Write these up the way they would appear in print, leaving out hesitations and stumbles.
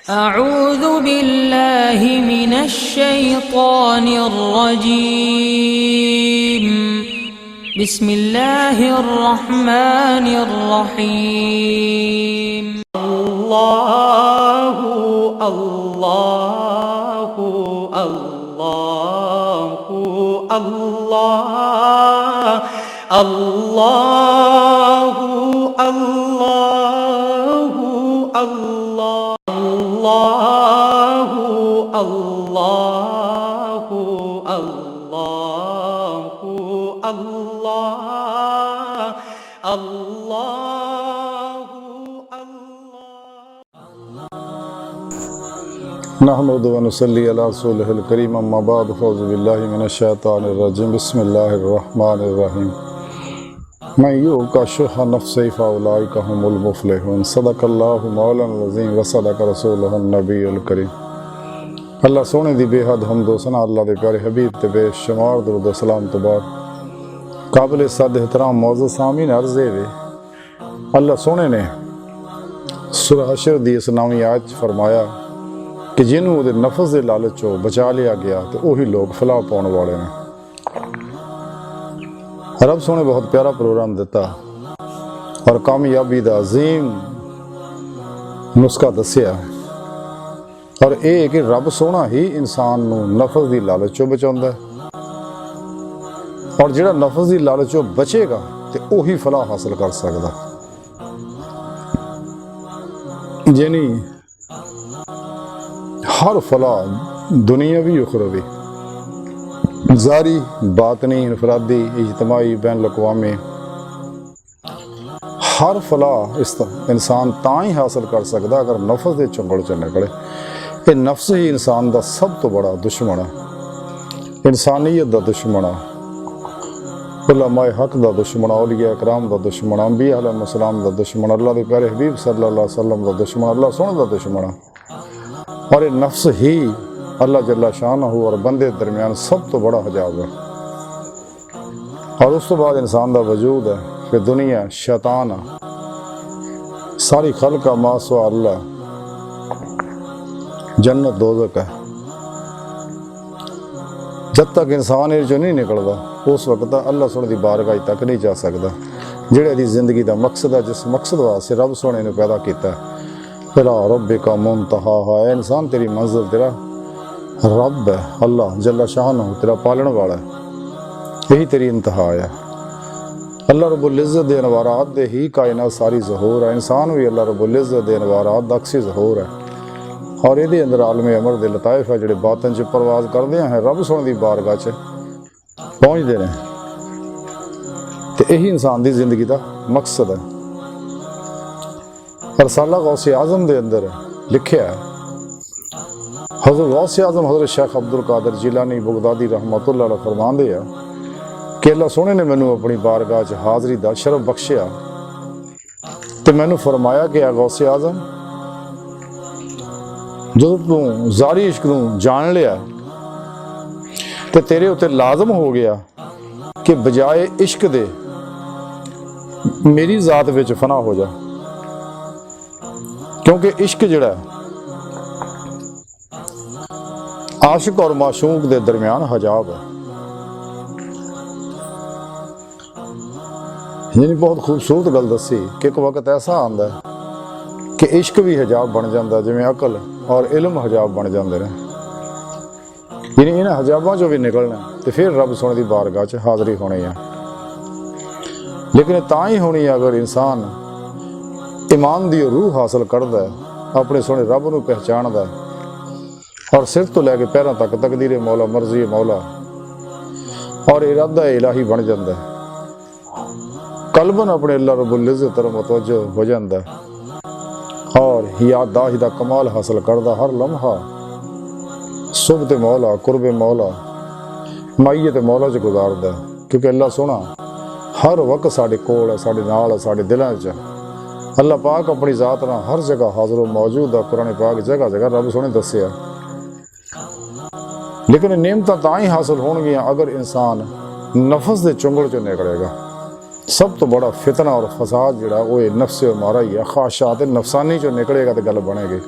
أعوذ बिल्लाहि मिनश शैतानिर रजीम। बिस्मिल्लाहिर रहमानिर रहीम। अल्लाहु अल्लाहु अल्लाहु अल्लाह अल्लाहु अल्लाहु अल्लाहु अल्लाहु अल्लाहु अल्लाह अल्लाहु नहमदु व नुसल्ली अला रसूलिहिल करीम अम्मा बाद फ़ौज़ु बिल्लाहि मिनश शैतानिर रजीम बिस्मिल्लाहिर रहमानिर रहीम। मैं युका शुह नफ्सी फ़उलाइका हुमुल मुफ़्लिहून। सदक़ल्लाहु मौलाना अज़ीम व सदक़ रसूलुहुन नबीयुल करीम। अल्लाह सोने दी बेहद हम्दो सना अल्लाह दे प्यारे हबीब ते बेशुमार दुरूद व सलाम तो बाद काबिल सद एहतराम मौजूद सामीन अर्ज़े वे अल्लाह सोने ने सूरह हशर दी इस नवीं आयत फरमाया कि जिन्हों उहदे नफ्स दे लालचों बचा लिया गया तो वही लोग फलाह पाने वाले ने। रब सोने बहुत प्यारा प्रोग्राम दिता और कामयाबी दा अजीम नुस्खा दसिया और यह कि रब सोना ही इंसान नूं नफ्स दी लालचों बचाउंदा है और जिहड़ा नफ्स दी लालचों बचेगा तो वही फलाह हासिल कर सकदा। यानी हर फलाह दुनियावी उखरवी ज़ारी बातनी इनफरादी इज्तमाई बैन अक़वामी हर फलाह इंसान तां ही हासिल कर सकता अगर नफ्स के चुंगल च निकले। ये नफ्स ही इंसान का सब तो बड़ा दुश्मन है, इंसानियत का दुश्मन है, उलमाए हक का दुश्मन, औलिया इकराम का दुश्मन, अंबिया अलैहिस्सलाम का दुश्मन, अल्लाह के प्यारे हबीब सल्लल्लाहु अलैहि वसल्लम का दुश्मन, अल्लाह सोने का दुश्मन है। और ये नफ्स ही अल्लाह जल्ला शानहू और बंदे दरमियान सब तो बड़ा हजाब है। और उस तो बाद इंसान का वजूद है कि दुनिया शैतान है, सारी खल्का मासवा अल्लाह, जन्नत दोज़ख है। जब तक इंसान ये जो नहीं निकलता उस वक्त अल्लाह सोने की बारगाह तक नहीं जा सकता जिहड़े दी जिंदगी का मकसद है, जिस मकसद वास्ते रब सोने ने पैदा किया। इला रब्बिका मुंतहा है, इंसान तेरी मंजिल तेरा रब है, अल्लाह जल्ला शानहू तेरा पालन वाला है, यही तेरी इंतहा है। अल्लाह रब्बुल इज़्ज़त दे अनवारात दे ही कायनात सारी ज़हूर है, इंसान भी अल्लाह रब्बुल इज़्ज़त दे अनवारात दा अक्सी ज़हूर है। और ये अंदर आलमे अमर दे लताइफ है जिहड़े बातन च परवाज करते हैं रब सोने की बारगाह च पहुँचते हैं। तो यही इंसान की जिंदगी का मकसद है। रसाला गौसे आज़म दे अंदर लिखिया है, हज़रत गौसे आज़म हज़रत शेख अब्दुल कादिर जिलानी बगदादी रहमतुल्लाह अलैह फरमांदे हैं कि अल्लाह सोने ने मैनू अपनी बारगाह च हाज़री दा शरफ बख्शिया तो मैनू फरमाया कि गौसे आज़म जो तू ज़ारी इश्क नूं जान लिया तो तेरे उत्ते लाजम हो गया कि बजाए इश्क दे मेरी ज़ात विच फना हो जा, क्योंकि इश्क जिहड़ा आशिक और माशूक के दरमियान हजाब है। यानी बहुत खूबसूरत गल दसी कि एक वक्त ऐसा आता है कि इश्क भी हजाब बन जाता है, जिवें अकल और इल्म हजाब बन जाते हैं। यानी इन्हां हजाबां चों भी निकलना तो फिर रब सोने की बारगाह च हाज़री होनी है। लेकिन तां ही होनी है अगर इंसान ईमान की रूह हासिल करता है, अपने सोने रब नूं पहचानता है और सिर तो लैके पैरों तक तकदीर मौला मर्जी मौला और इरादा इलाही बन जाता है। कल्बन अपने अल्लाह रब्बुल इज़्ज़त तरफ मुतवज्जो हो जाता है और याददाश्त दा कमाल हासिल करता। हर लम्हा सुबह ते मौला कुर्बे मौला माइये ते मौला च गुजारदा है, क्योंकि अल्लाह सोना हर वक्त साढ़े कोल है, साढ़े नाल है, साढ़े दिलों च। अल्लाह पाक अपनी ज़ात नाल हर जगह हाज़िर मौजूद है। कुरान पाक जगह जगह रब सोने दसिया। लेकिन नेमतां तां ही हासिल होणगियां अगर इंसान नफ्स के चुंगल चों निकलेगा। सब तो बड़ा फितना और फसाद जिहड़ा वो नफ्स मारा ही है, ख्वाहिशात नफसानी चो निकलेगा तो गल बनेगी।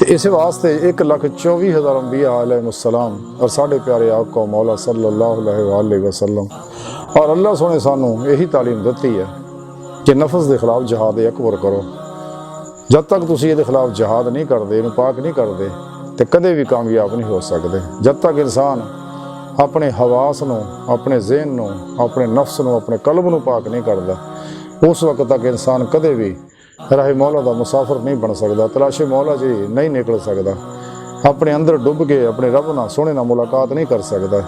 ਤੇ ਇਸੇ ਵਾਸਤੇ 1,24,000 ਅੰਬੀਆ अलैहिमुस्सलाम और साढ़े प्यारे आका मौला सल्लल्लाहु अलैहि वसल्लम और अल्लाह सोने सानू यही तालीम दी है कि नफस के खिलाफ जिहाद अकबर करो। जब तक तुम ये खिलाफ जिहाद नहीं करते, इन्हूं पाक नहीं करते, तो कदे भी कामयाब नहीं हो सकते। जब तक इंसान अपने हवास नूं, अपने जहन नूं, अपने नफ्स नूं, अपने कल्ब नूं पाक नहीं करता, उस वक्त तक इंसान कदे भी राहे मौला का मुसाफिर नहीं बन सकता, तलाशे मौला जी नहीं निकल सकता, अपने अंदर डुब के अपने रब ना सोने ना मुलाकात नहीं कर सकता।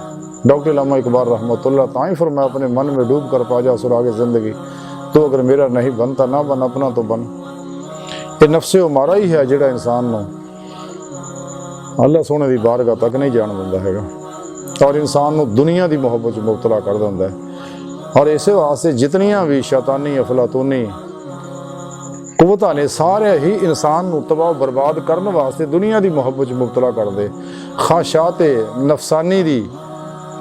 डॉक्टर अल्लामा इकबाल रहमतुल्लाह ताई फरमाया, अपने मन में डूब कर पा जा सुरागे ज़िंदगी, तो अगर मेरा नहीं बनता ना बन, अपना तो बन। ये नफ्से उमारा ही है जिहड़ा इंसान नूं अल्लाह सोने की बारगाह तक नहीं जान दिंदा हैगा और इंसान नूं दुनिया की मुहब्बत मुबतला कर दिंदा है। और इस वास्ते जितनियां भी शैतानी अफलातूनी कुवतां ने सारे ही इंसान नूं तबाह बर्बाद करने वास्ते दुनिया की मुहब्बत मुबतला करदे, ख्वाहिशात नफसानी की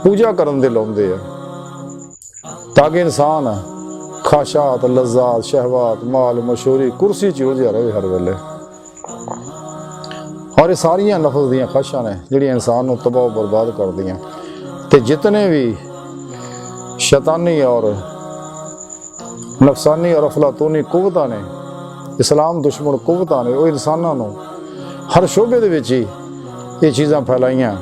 पूजा करन दे लाउंदे आ, ताकि इंसान ख्वाहिशात लज्जात शहवात माल मशहूरी कुर्सी च उलझा रहे हर वेले। और ये सारियां नफस दियां ख्वाहिशां ने जिहड़ियां इंसान नूं तबाह बर्बाद कर दियां। ते जितने भी शैतानी और नफसानी और अफलातूनी कुवतां ने, इस्लाम दुश्मन कुवतां ने, वो इंसानां नूं हर शोबे दे विच ही ये चीज़ां फैलाइयां,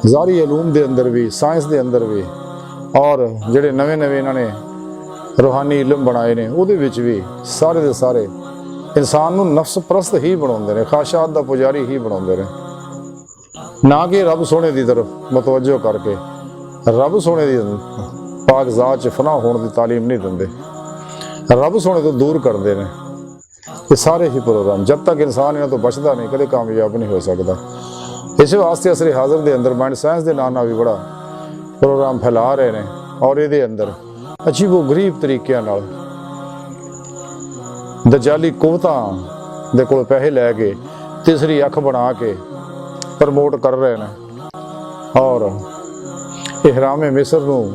ज़ारी इलूम दे अंदर भी, साइंस दे अंदर भी, और जिहड़े नवे नवे इन्हां ने रूहानी इलम बनाए ने उहदे विच भी सारे दे सारे इंसान नूं नफ्स परस्त ही बनाउंदे ने, ख्वाहिशात दा पुजारी ही बनाउंदे ने, ना कि रब सोने की तरफ मुतवज्जो करके रब सोने की पाक ज़ात च फना होने की तालीम नहीं दिंदे, रब सोने तो दूर करते हैं। ये सारे ही प्रोग्राम जब तक इंसान इन्हां तो बचता नहीं कदे कामयाब नहीं हो सकता। इस वास्ते असरे हाज़र के अंदर माइंड साइंस के नाम भी बड़ा प्रोग्राम फैला रहे हैं और ये अंदर अजीबो गरीब तरीक़े नाल दजाली कुवतां दे कोल पैसे लैके तीसरी अख बना के प्रमोट कर रहे हैं और इहराम मिस्र नूं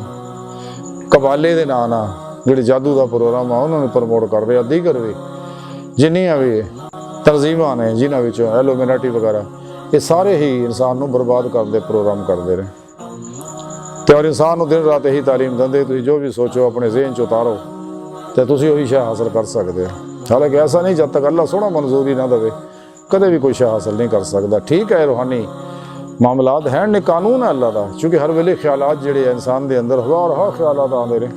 कबाले दे नाम नाल जिहड़े जादू का प्रोग्राम आ उन्होंने प्रमोट कर रहे। दीगर भी जिन्नियां भी तंजीमां ने जिन्हां विचों एलोमिनाटी वगैरह, ये सारे ही इंसान नूं बर्बाद करते प्रोग्राम करते रहे। तो और इंसान नूं दिन रात यही तालीम देंदे, तुसीं जो भी सोचो अपने जहन च उतारो तो तुसीं उही शय हासिल कर सकते हो। हालांकि ऐसा नहीं, जब तक अल्लाह सोना मंजूरी ना दे कदे भी कोई शय हासिल नहीं कर सकता। ठीक है, रूहानी मामलात हैं ने, कानून है अल्लाह का, क्योंकि हर वेले ख्यालात जिहड़े इंसान के अंदर हज़ार ख्यालात आते रहे,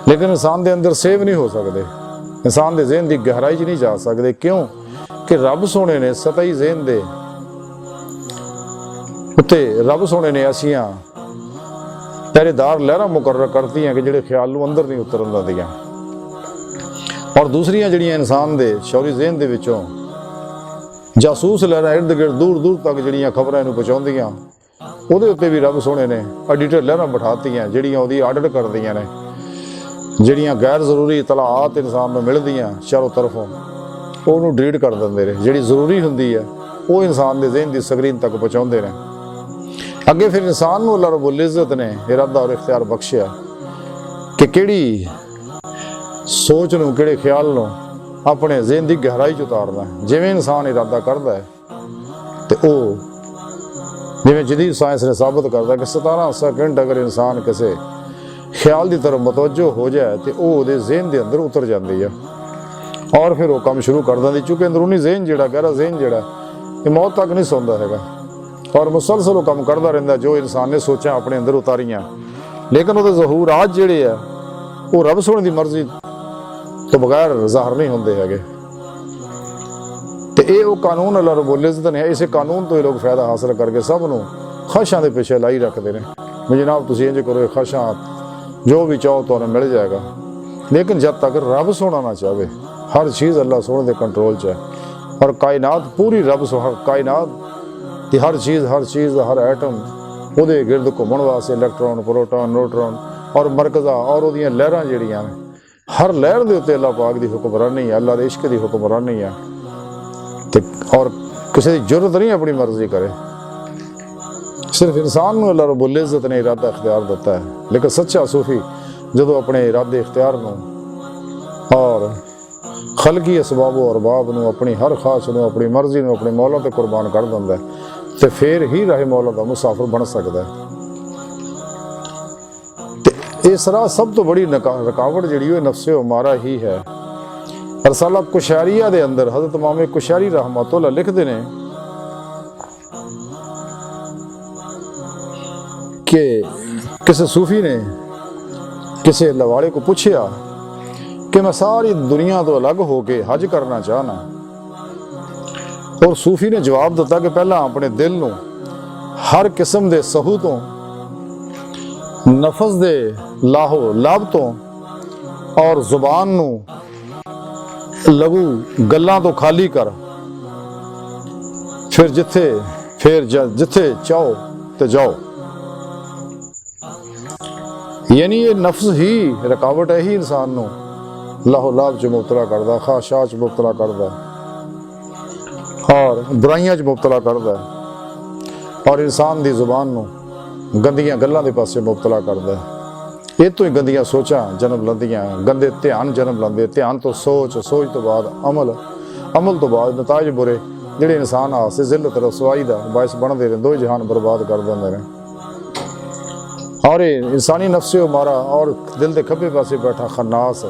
लेकिन इंसान के अंदर सेव नहीं हो सकते, इंसान के जहन की गहराई च नहीं जा सकते। क्यों कि रब सोने ने सतही जहन दे उत्ते रब सोने ने ऐसियां पहरेदार लहरां मुकर्रर करती हैं कि जिहड़े ख्याल नूं अंदर नहीं उतरन दिंदियां, और दूसरियां जिहड़ियां इंसान दे शौरी जहन दे विचों जासूस लहरां इर्द गिर्द दूर दूर तक जिहड़ियां खबरां नूं पहुंचाउंदियां, उहदे उत्ते भी रब सोने ने एडिटर लहरां बिठातियां जिहड़ियां उहदी आडिट करदियां ने, जिहड़ियां गैर जरूरी इतलाआत इंसान नूं मिलदियां चारों तरफों उहनूं डिलीट कर दिंदे ने, जिहड़ी जरूरी हुंदी है वो इंसान दे जहन दी स्क्रीन तक पहुंचाउंदे ने। अगे फिर इंसान नूं अल्लाह रब्बुल इज़्ज़त ने इरादा और इख्तियार बख्शिया कि किहड़ी सोच नूं किहड़े ख्याल नूं अपने जहन की गहराई च उतारना है। जिवें इंसान इरादा करता है तो वह जिवें जदीद साइंस ने साबित करता कि 17 सेकंड अगर इंसान किसी ख्याल की तरफ मुतवज्जो हो जाए तो वह जहन के अंदर उतर जाती है और फिर वो काम शुरू कर देती, चूँकि अंदरूनी जहन जिहड़ा गहरा जहन जिहड़ा ये मौत तक नहीं सौंदा हैगा और मुसलसल काम करता रहिंदा जो इंसान ने सोचा अपने अंदर उतारियां, लेकिन वो ज़हूरात जिहड़े आ वो रब सोने की मर्जी तो बगैर ज़ाहिर नहीं होंदे हैगे। तो ये वो कानून अल्लाह रब्बुल इज़्ज़त ने, इस कानून तो ये लोग फायदा हासिल करके सब नूं ख्वाहिशां दे पिछे लाई रखते हैं भी जनाब तुसीं इंज करो, ख्वाहिशां जो भी चाहो तो मिल जाएगा। लेकिन जब तक रब सोना ना चाहे, हर चीज़ अल्लाह सोने के कंट्रोल च है और कायनात पूरी रब कायनात की हर चीज़ हर एटम उहदे गिरद घूमण वास्ते इलैक्ट्रॉन प्रोटॉन न्यूट्रॉन और मरकज़ा और उहदियां लहरां जिहड़ियां हर लहर के उत्ते अल्लाह पाक की हुक्मरानी है, अल्लाह के इश्क की हुक्मरानी है और किसी की जरूरत नहीं अपनी मर्जी करे। सिर्फ इंसान को अल्लाह रब्बुल इज़्ज़त ने इरादा इख्तियार दिता है, लेकिन सच्चा सूफी जो अपने इरादे इख्तियार नूं और खलकी असबाबो अरबाब नूं अपनी हर ख्वाहिश नूं अपनी मर्जी नूं अपने मौला ते कुर्बान कर दिंदा है ते फिर ही राहे मौला दा मुसाफिर बन सकदा है। ते इस राह सब तो बड़ी रुकावट जिहड़ी ओह नफ्से उमारा ही है। रसाला कुशैरिया दे अंदर हज़रत इमाम कुशैरी रहमतुल्लाह लिखदे ने कि किसी सूफी ने किसी लवाड़े को पूछा कि मैं सारी दुनिया तो अलग होके हज करना चाहना, और सूफी ने जवाब दिता कि पहला अपने दिल नूं हर किस्म दे सहू तो, नफस दे लाहो लाभ तो और जुबान नूं लघु गल्लां तो खाली कर, फिर जिथे चाहो ते जाओ। यानी ये नफ्स ही रुकावट है ही इंसान नूं लाहो लाभ च मुबतला करदा, ख्वाहिशात च मुबतला करदा और बुराइयां च मुबतला करदा और इंसान दी जुबान नूं गंदियां गल्लां दे पासे मुबतला करदा। ये तो ही गंदियां सोचां जन्म लैंदियां, गंदे ध्यान जन्म लैंदे, ध्यान तो सोच, सोच तो बाद अमल, अमल तो बाद नताज बुरे जिहड़े इंसान आस्ते जिल्लत रसवाई दा बायस बनदे ने, दो जहान बर्बाद कर दिंदे ने। और इंसानी नफ्से उमारा और दिल दे खब्बे पासे बैठा खन्नास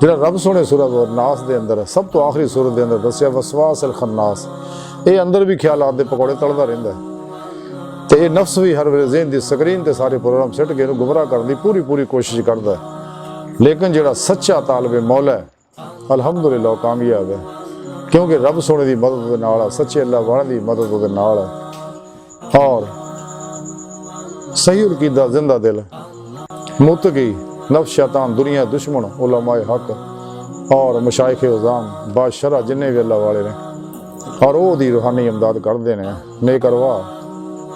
जिहड़ा रब सोहने सूरत नास दे अंदर सब तो आखिरी सूरत दे अंदर दस्सिया वसवास अल खन्नास, ये अंदर भी ख्यालात दे पकौड़े तलदा रहिंदा है। ते ये नफ्स भी हर वेले ज़हन दी स्क्रीन ते सारे प्रोग्राम सिट के गुमराह करने की पूरी पूरी कोशिश करता है। लेकिन जिहड़ा सच्चा तालिबे मौला है अल्हम्दुलिल्लाह कामयाब है, क्योंकि रब सोहने दी मदद दे नाल, सच्चे अल्लाह वाले दी मदद दे नाल और सही अकीदा जिंदा दिल मुतकी नफ्स शैतान दुनिया दुश्मन उलमाए हक और मशाइख उज़ाम बादशाह जिन्ने भी अल्लाह वाले ने और वो दी रूहानी इमदाद करते हैं। नेकरवा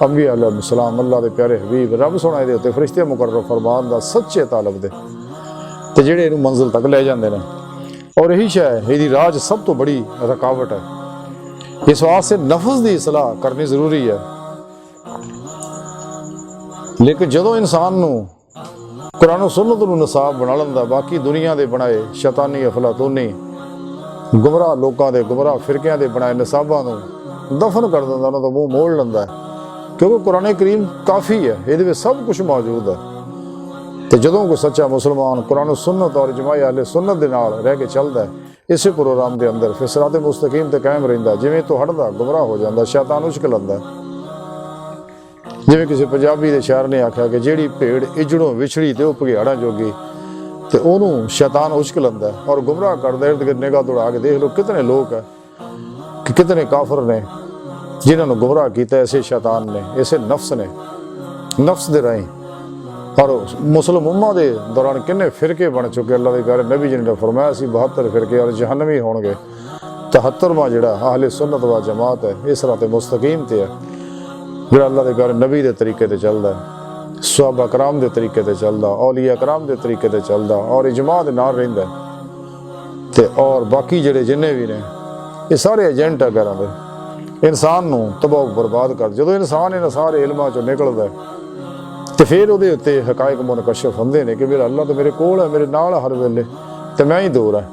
अंबिया अलैहिस्सलाम अल्लाह दे प्यारे हबीब रब सोहना इहदे उत्ते फरिश्ते मुकर्रर फरमान दा सच्चे तालब दे ते जिहड़े इहनूं मंजिल तक ले जांदे ने। और यही शय इहदी राज सब तो बड़ी रुकावट है। इस वास्ते नफ्स दी इसलाह करनी जरूरी है। लेकिन जदों इंसान नूं कुरान और सुन्नत नूं नसाब बना लैंदा, बाकी दुनिया दे बनाए शैतानी अफलातूनी गुमराह लोकां दे गुमराह फिरकियां दे बनाए नसाबां नूं दफन कर दिंदा, उन्हां दा मूँह मोड़ लैंदा है। क्योंकि कुरान करीम काफ़ी है, ये सब कुछ मौजूद है। तो जदों कोई सच्चा मुसलमान कुरान सुन्नत और इजमाए अहले सुन्नत दे नाल रह के चलदा है इसे प्रोग्राम के अंदर, फिर सिराते मुस्तकीम ते कायम रहिंदा। जिवें तो हटदा गुमराह हो जांदा, शैतान उछक लैंदा। जिवें किसी पंजाबी दे शायर ने आख्या कि जिहड़ी भेड़ इजड़ों विछड़ी ते ओह भगेड़ा जोगी, ते ओनूं शैतान उछक लैंदा और गुमराह करदा। इर्द गिर्द निगाह दौड़ा के देख लो कितने लोग है कि कितने काफर ने जिन्होंने गुमराह किया ऐसे शैतान ने, ऐसे नफ्स ने, नफ्स दे राही। और मुस्लिम उम्मा दे दौरान किन्ने फिरके बन चुके। अल्लाह दे प्यारे नबी जी ने फरमाया सी 72 फिरके और जहन्नमी होणगे। 73वां जिहड़ा अहले सुन्नत व जमात है इस राते मुस्तकीम ते है, जिहड़ा अल्लाह दे प्यारे नबी दे तरीके ते चलदा है, सहाबा कराम दे तरीके ते चलदा, औलिया कराम दे तरीके ते चलदा और इजमा दे नाल रहिंदा ते। और बाकी जिहड़े जिन्ने भी ने ये सारे एजेंट है घरां दे, इंसान नूं तबाह बर्बाद कर। जदों इंसान इन्हां सारे इल्मां चों निकलदा है तो फिर उहदे उत्ते हकायक मुनकशफ हुंदे ने कि मेरा अल्लाह तो मेरे कोल है, मेरे नाल हर वेले, तो मैं ही दूर है।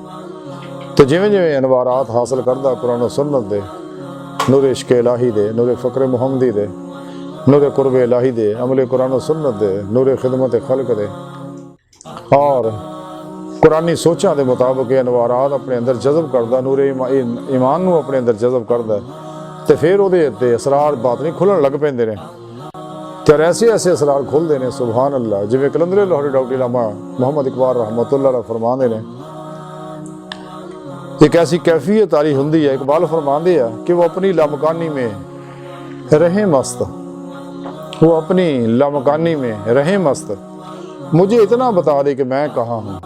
तो जिवें जिवें अनवारात हासिल करदा कुरान सुन्नत दे, नूर इश्क इलाही दे, नूर फ़क्र मुहम्मदी दे, नूर कुर्ब इलाही दे, अमल कुरान सुन्नत दे, नूर खिदमत खल्क दे और कुरानी सोचां दे मुताबिक अनवारात अपने अंदर जज़ब करदा, नूर ईमान नूं अपने अंदर जज़ब करदा, तो फिर उहदे उत्ते असरार बातनी खुलण लग पैंदे ने। तो ऐसे ऐसे असरार खुलते हैं सुभान अल्लाह। जिवें कलंदरे लाहौरी डॉक्टर इलामा मोहम्मद इकबाल रहमतुल्लाह अलैह फरमाते हैं, एक ऐसी कैफियत तारी हुंदी है, इकबाल फरमाते हैं कि वो अपनी लामकानी में रहे मस्त, वो अपनी लामकानी में रहे मस्त, मुझे इतना बता दे कि मैं कहाँ हूँ।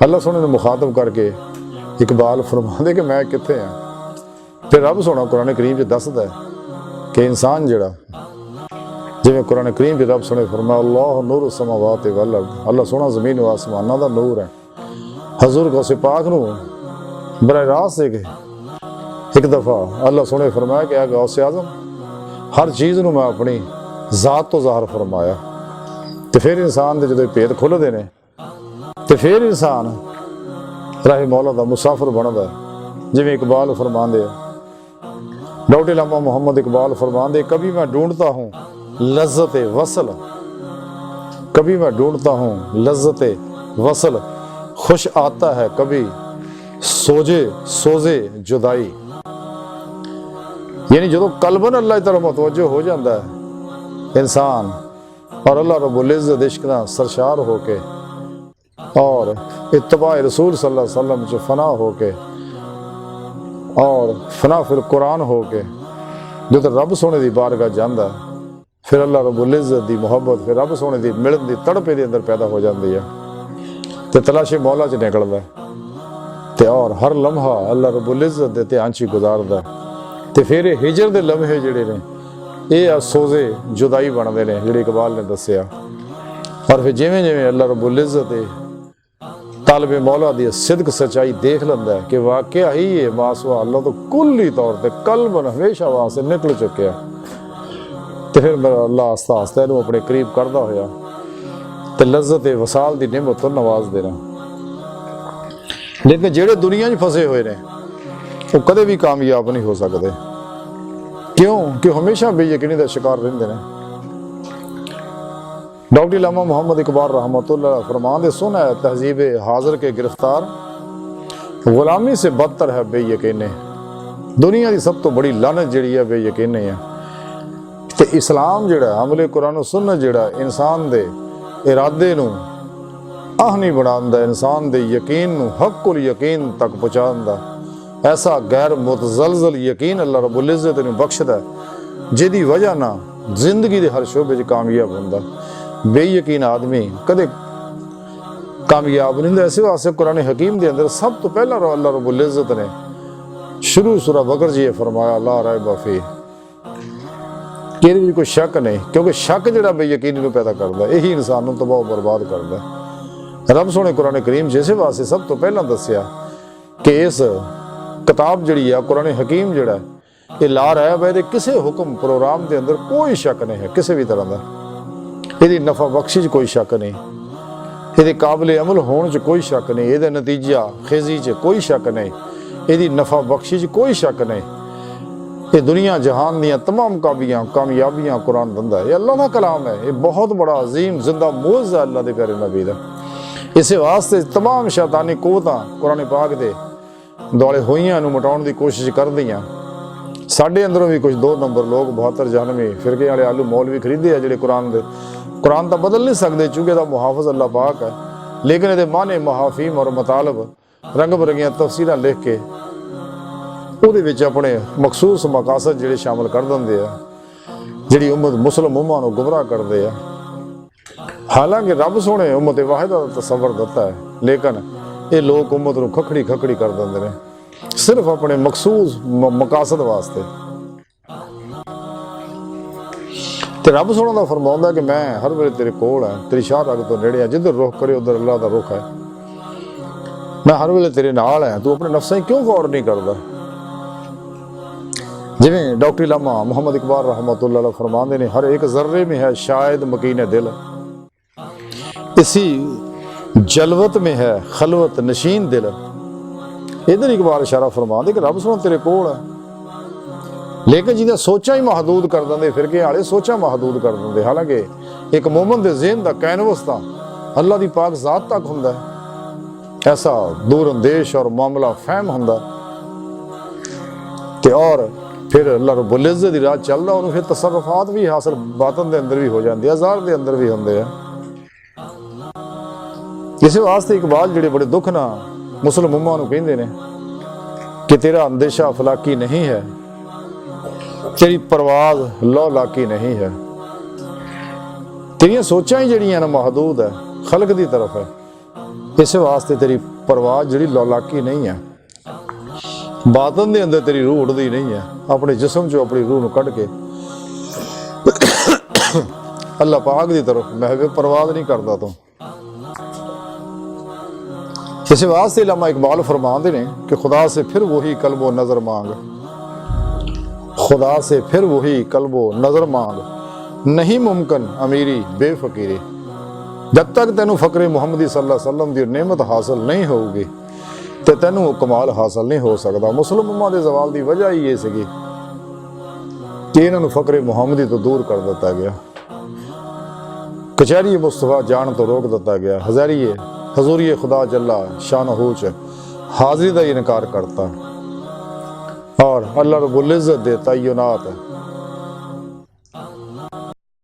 अल्लाह सोने ने मुखातब करके इकबाल फरमाते कि मैं कित्थे हाँ। फिर रब सोना कुरान करीम च दसदा है कि इंसान जिहड़ा जिवें कुरान करीम च रब सोने फरमाया अल्लाह नूर समावात वल अर्द, अल्लाह सोना ज़मीन व आसमानां दा नूर है। हजूर गौसे पाक नूं बराह रास्त एक दफ़ा अल्लाह सोने फरमाया कि आ गौसे आज़म हर चीज़ नूं मैं अपनी ज़ात तो ज़ाहिर फरमाया। तो फिर इंसान दे जदों भेद खुलदे ने तो फिर इंसान राहे मौला दा मुसाफिर बनदा है। जिवें इकबाल फरमांदे है, डॉक्टर अल्लामा मोहम्मद इकबाल फरमांदे, कभी मैं ढूंढता हूँ लज्जत वसल, कभी मैं ढूंढता हूँ लज्जत वसल, खुश आता है कभी सोजे जुदाई। यानी जो कल्बन अल्लाह की तरफ मुतवज्जो हो जाता है इंसान और अल्लाह रब्बुल इज़्ज़त इश्क दा सरशार होके और इत्तबा रसूल सल्लल्लाहु अलैहि वसल्लम च फना होके और फना फिर कुरान होके जो तो रब सोने की बारगाह जाता, फिर अल्लाह रब्बुल इज़्ज़त की मुहब्बत, फिर रब सोने की मिलन की तड़प इहदे अंदर पैदा हो जाती है तो तलाशे मौला च निकलता ते और हर लम्हा अल्लाह रब्बुल इज़्ज़त दे ध्यान च गुजारदा ते फिर हिजर दे लम्हे जिहड़े ने ये सोजे जुदाई बनते हैं जिहड़े इकबाल ने दसिया। और फिर जिवें जिवें अल्लाह रब्बुल इज़्ज़त तालबे मौला दी सिदक सच्चाई देख लैंदा है कि वाकया ही ये मासवा अल्लाह तो कुल्ली तौर पर कल्बन हमेशा वास्ते निकल चुके तो फिर मेरा अल्लाह आस्ता आस्ता इहनूं अपने करीब करदा होया ते लज्जत वसाल दी नेमत तो नवाज देना। लेकिन जेड़े दुनिया च फसे हुए ने वो कदे भी कामयाब नहीं हो सकते। क्यों? कि हमेशा बेयकीनी का शिकार रहिंदे ने। डॉक्टर अल्लामा मोहम्मद इकबाल रहमतुल्लाह फरमांदे, सुना है तहजीब हाजिर के गिरफ्तार, गुलामी से बदतर है बेयकीनी। दुनिया की सब तो बड़ी लानत जिहड़ी है बेयकीनी है। ते इस्लाम जिहड़ा अमले कुरान सुन्नत जिहड़ा इंसान दे इरादे नूं आहनी बनांदा, इंसान दे यकीन नूं हक़्क़ुल यकीन तक पहुंचांदा। ऐसा गैर मुतज़लज़ल यकीन अल्लाह रब्बुल इज़्ज़त ने बख्शदा जिहदी वजह ना जिंदगी के हर शोबे च कामयाब होंदा। बेयकीन आदमी कदे कामयाब नहीं होंदा। इस वास्ते कुरान हकीम के अंदर सब तो पहला अल्लाह रब्बुल इज़्ज़त ने शुरू सूरा बकर जी फरमाया ला रैब फी, कि भी कोई शक नहीं, क्योंकि शक जिहड़ा बेयकीनी नूं पैदा करदा यही इंसान नूं तबाह बर्बाद करदा। रब सोने कुरान करीम जिस वास्ते सब तो पहला दसिया कि इस किताब जिहड़ी है कुरान हकीम जिहड़ा ये ला रहा है, किसी हुक्म प्रोग्राम के अंदर कोई शक नहीं है किसी भी तरह का। यदि नफा बख्शी च कोई शक नहीं, ये काबिल अमल होने च कोई शक नहीं, ये नतीजा खेजी च कोई शक नहीं, ये नफा बख्शी च कोई शक नहीं। ये दुनिया जहान दियाँ तमाम कामयाबियाँ कुरान दिंदा है। ये अल्लाह का कलाम है, ये बहुत बड़ा अजीम जिंदा मोज़ा अल्लाह के प्यारे नबी दा। इस वास्ते तमाम शैतानी कुव्वतां कुरान पाक दे दुआले होइयां नूं मिटाउण दी कोशिश करदियां। साडे अंदरों भी कुछ 2 नंबर लोग 72 92 फिरके वाले आलू मौलवी खरीदे आ जिहड़े कुरान तो बदल नहीं सकते चूंकि दा मुहाफिज अल्लाह पाक है, लेकिन ये माने महाफीम और मतलब रंग बिरंगियां तफसीरां लिख के ਉਹਦੇ ਵਿੱਚ अपने मखसूस मकासद ਜਿਹੜੇ शामिल कर ਦਿੰਦੇ ਆ ਜਿਹੜੀ उम्मत मुस्लिम उम्मा ਨੂੰ गुमराह करते हैं। हालांकि रब सोने उम्मत वाहिद का तसव्वुर दिता है, लेकिन ये लोग उम्मत को खखड़ी कर देंगे ने सिर्फ अपने मखसूस मकासद वास्ते। ते रब सोने का फरमाउंदा कि मैं हर वेले तेरे कोल है, तेरी शाह रग तो नेड़े है, जिधर रुख करे उधर अल्लाह का रुख है। मैं हर वेले तेरे नाल है, तू अपने नफ्सां क्यों गौर नहीं करता। जिवें डॉक्टर अल्लामा मोहम्मद इकबाल रहमतुल्लाह फरमाते ने, हर एक जर्रे में है शायद मकीन दिल, इसी जलवत में है खलवत नशीन दिल। इधर इकबाल इशारा फरमाते कि रब सुनो तेरे कोल है, लेकिन जिन्हें सोचा ही महदूद कर देंगे, फिरके वाले सोचा महदूद कर देंगे। हालांकि एक मोमन के ज़हन का कैनवस तो अल्लाह की पाक ज़ात तक होंदा है, ऐसा दूर अंदेश और मामला फहम होंदा ते और फिर अल्लाह रब्बुल इज़्ज़त दी राह चलदा, उन्होंने फिर तसर्रुफात भी हासिल बातन के अंदर भी हो जाते, अज़ार के अंदर भी होंगे। इस वास्ते इकबाल जिहड़े बड़े दुख ना मुस्लिम उम्मा नूं कहंदे ने कि तेरा अंदेशा अफलाकी नहीं है, तेरी परवाज लौ लाकी नहीं है, तेरियां सोचां ही जड़ियां ना महदूद है, खलक दी तरफ है। इस वास्ते तेरी परवाज जड़ी लौ लाकी नहीं है, बातन दे अंदर तेरी रूह उड़दी नहीं है, अपने जिस्म चो अपनी रूह नूं कढ के अल्लाह पाक दी तरफ महवे परवाज नहीं करता तू। इस वास्ते अल्लामा इकबाल फरमाते ने कि खुदा से फिर वही कल्बो नजर मांग, खुदा से फिर वही कल्बो नजर मांग, नहीं मुमकिन अमीरी बेफकीरी। जब तक तेनू फकरे मुहम्मदी सल्लल्लाहु अलैहि वसल्लम की नेमत हासिल नहीं होगी, ਤੇ ਤੈਨੂੰ ਉਹ ਕਮਾਲ ਹਾਸਲ ਨਹੀਂ ਹੋ ਸਕਦਾ। ਮੁਸਲਿਮ ਉਮਾ ਦੇ ਜ਼ਵਾਲ ਦੀ ਵਜ੍ਹਾ ਹੀ ਇਹ ਸੀਗੀ ਕਿ ਇਹਨਾਂ ਨੂੰ ਫਕਰੇ ਮੁਹੰਮਦੀ ਤੋਂ ਦੂਰ ਕਰ ਦਿੱਤਾ ਗਿਆ, ਕਚਹਿਰੀ ਮੁਸਤਫਾ ਜਾਣ ਤੋਂ ਰੋਕ ਦਿੱਤਾ ਗਿਆ, ਹਜ਼ੂਰੀ खुदा जल्ला शानहू च हाजिरी का इनकार करता और अल्लाह रब्बुल इज़्ज़त दे तय्युनात